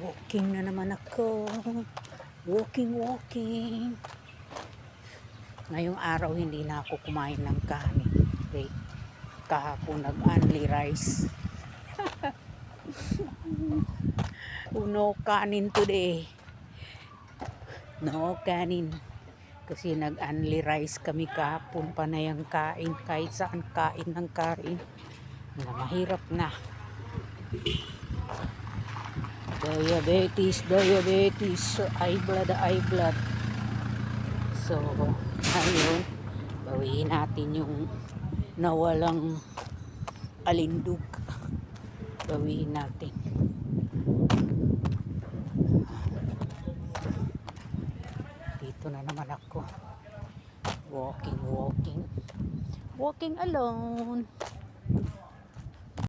Walking na naman ako. Walking. Ngayong araw hindi na ako kumain ng kanin. Okay. Kahapon nag-only rice. No kanin today. No kanin. Kasi nag-only rice kami kahapon. Panayang kain. Kahit saan kain ng kain. Na mahirap na. Diabetes, high blood. So, ngayon, bawiin natin yung nawalang alindog. Bawiin natin. Dito na naman ako. Walking alone.